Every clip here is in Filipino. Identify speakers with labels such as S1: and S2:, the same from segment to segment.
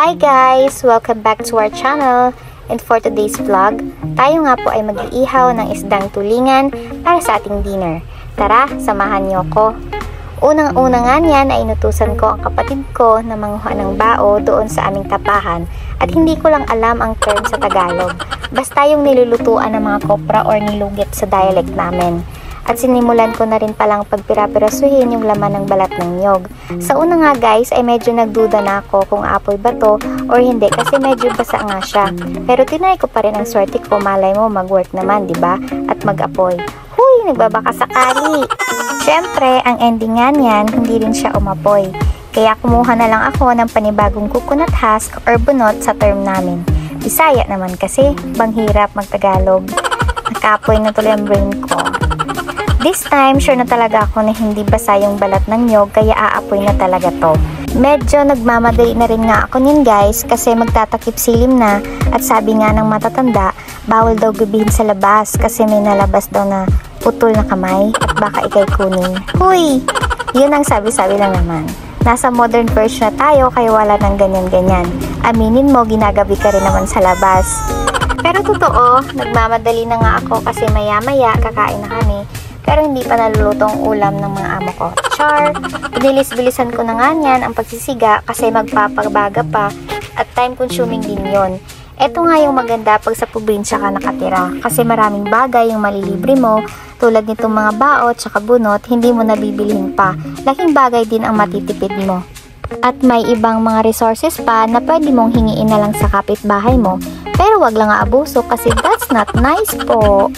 S1: Hi guys! Welcome back to our channel. And for today's vlog, tayo nga po ay mag-iihaw ng isdang tulingan para sa ating dinner. Tara, samahan niyo ko. Unang-una nga niyan ay inutusan ko ang kapatid ko na manguha ng bao doon sa aming tapahan. At hindi ko lang alam ang term sa Tagalog. Basta yung nilulutuan ng mga kopra or nilugit sa dialect namin. At sinimulan ko na rin palang pagpira-pirasuhin yung laman ng balat ng niyog. Sa una nga guys ay medyo nagduda na ako kung apoy ba to or hindi kasi medyo basa nga siya. Pero tinry ko pa rin ang swerte ko, malay mo mag-work naman, di ba? At mag-apoy. Huy, nagbabaka sakali! Siyempre, ang ending nga niyan, hindi rin siya umapoy. Kaya kumuha na lang ako ng panibagong coconut husk or bunot sa term namin. Bisaya naman kasi, bang hirap mag-Tagalog. Nakapoy na tuloy ang brain ko. This time, sure na talaga ako na hindi basa yung balat ng niyog kaya aapoy na talaga to. Medyo nagmamadali na rin nga ako nin guys kasi magtatakip silim na at sabi nga ng matatanda, bawal daw gabihin sa labas kasi may nalabas daw na putol na kamay at baka ikay kunin. Huy! Yun ang sabi-sabi lang naman. Nasa modern version na tayo kaya wala nang ganyan-ganyan. Aminin mo, ginagabi ka rin naman sa labas. Pero totoo, nagmamadali na nga ako kasi maya-maya kakain na kami. Pero hindi pa nalulutong ulam ng mga amo ko. Char! Binilis-bilisan ko na nga niyan ang pagsisiga kasi magpapabaga pa at time-consuming din yon. Ito nga yung maganda pag sa probinsya ka nakatira kasi maraming bagay yung malilibre mo tulad nitong mga baot tsaka bunot, hindi mo nabibilihin pa. Laking bagay din ang matitipid mo. At may ibang mga resources pa na pwede mong hingiin na lang sa kapitbahay mo. Pero wag lang aabuso kasi that's not nice po.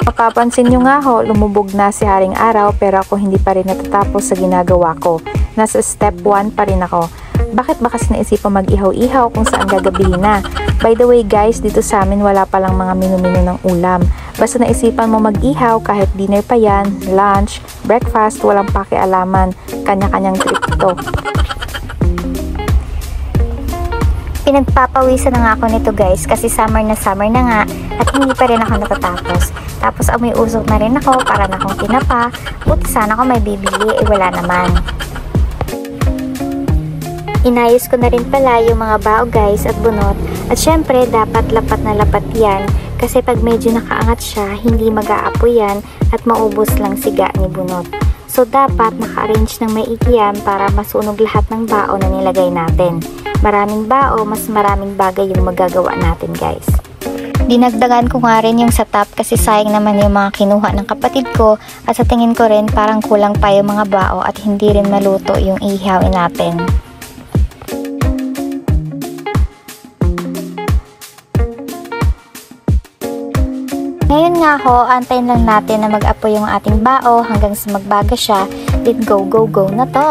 S2: Mapapansin nyo nga ho, lumubog na si Haring Araw pero ako hindi pa rin natatapos sa ginagawa ko. Nasa step 1 pa rin ako. Bakit ba kasi naisipang mag-ihaw-ihaw kung saan gagabihin na? By the way guys, dito sa amin wala palang mga minu-minu ng ulam. Basta naisipan mo mag-ihaw kahit dinner pa yan, lunch, breakfast, walang pakialaman. Kanya-kanyang trip to.
S1: Pinagpapawisan na nga ako nito guys kasi summer na nga at hindi pa rin ako natatapos. Tapos amoy usok na rin ako para na akong tinapa. Buti sana ako may bibili, wala naman. Inayos ko na rin pala yung mga bao guys at bunot. At syempre dapat lapat na lapat yan kasi pag medyo nakaangat siya, hindi mag-aapoy yan at maubos lang siga ni bunot. So dapat naka-arrange ng maigi yan para masunog lahat ng bao na nilagay natin. Maraming bao, mas maraming bagay yung magagawa natin guys. Dinagdagan ko nga rin yung sa top kasi sayang naman yung mga kinuha ng kapatid ko at sa tingin ko rin parang kulang pa yung mga bao at hindi rin maluto yung ihawin natin. Ngayon nga ho, antayin lang natin na mag-apoy yung ating bao hanggang sa magbaga siya. Then go na to!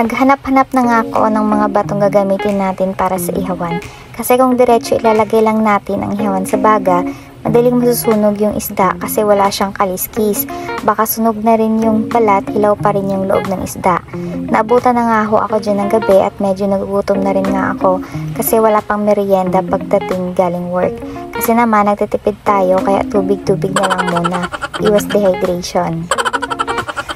S1: Naghanap-hanap na nga ako ng mga batong gagamitin natin para sa ihawan. Kasi kung diretso ilalagay lang natin ang ihawan sa baga, madaling masusunog yung isda kasi wala siyang kaliskis. Baka sunog na rin yung balat, hilaw pa rin yung loob ng isda. Naabutan na nga ho ako dyan ng gabi at medyo nagugutom na rin nga ako kasi wala pang merienda pagdating galing work. Kasi naman nagtitipid tayo kaya tubig-tubig na lang muna. Iwas dehydration.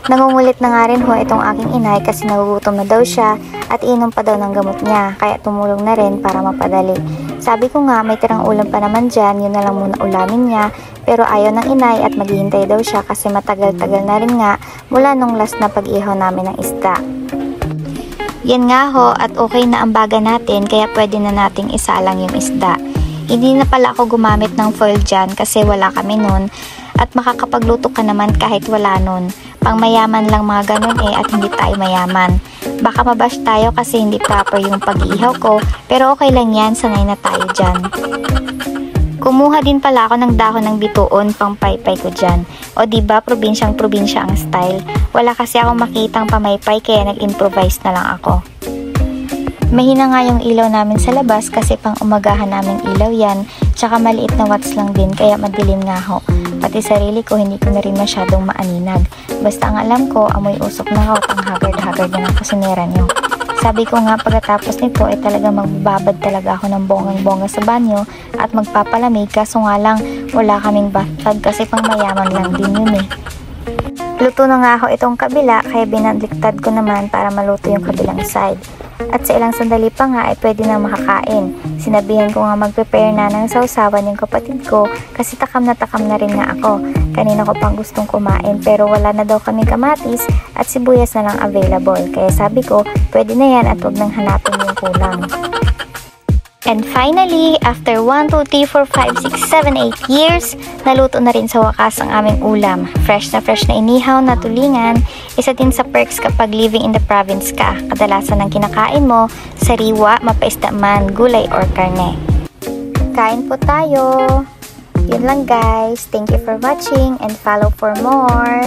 S1: Nangungulit na nga rin ho itong aking inay kasi nagugutom na daw siya at inom pa daw ng gamot niya kaya tumulong na rin para mapadali. Sabi ko nga may tirang ulam pa naman dyan, yun na lang muna ulamin niya pero ayaw ng inay at maghihintay daw siya kasi matagal-tagal na rin nga mula nung last na pag-ihaw namin ng isda. Yan nga ho at okay na ang baga natin kaya pwede na nating isalang yung isda. Hindi na pala ako gumamit ng foil dyan kasi wala kami nun at makakapagluto ka naman kahit wala nun. Pang mayaman lang mga ganun at hindi tayo mayaman. Baka mabash tayo kasi hindi proper yung pag-iihaw ko pero okay lang yan, sanay na tayo dyan. Kumuha din pala ako ng dahon ng bituon pang paypay ko dyan. O diba probinsyang-probinsya ang style. Wala kasi akong makitang pamaypay kaya nag-improvise na lang ako. Mahina nga yung ilaw namin sa labas kasi pang umagahan naming ilaw yan tsaka maliit na watts lang din kaya madilim nga ho. Pati sarili ko hindi ko na rin masyadong maaninag. Basta ang alam ko, amoy usok na ho, ang haggard-haggard na ng kusinera nyo. Sabi ko nga pagkatapos nito ay talaga magbabad talaga ako ng bonggang-bongga sa banyo at magpapalamig, kaso nga lang wala kaming bathtub kasi pang mayaman lang din yun eh. Luto na nga ako itong kabila kaya binaliktad ko naman para maluto yung kabilang side. At sa ilang sandali pa nga ay pwede na makakain. Sinabihan ko nga mag-prepare na ng sausawan yung kapatid ko kasi takam na rin nga ako. Kanina ko pang gustong kumain pero wala na daw kami kamatis at sibuyas na lang available. Kaya sabi ko pwede na yan at huwag nang hanapin yung kulang. And finally, after 1, 2, 3, 4, 5, 6, 7, 8 years, naluto na rin sa wakas ang aming ulam. Fresh na inihaw na tulingan. Isa din sa perks kapag living in the province ka. Kadalasan ng kinakain mo, sariwa, mapaisda man, gulay or karne. Kain po tayo! Yun lang guys. Thank you for watching and follow for more.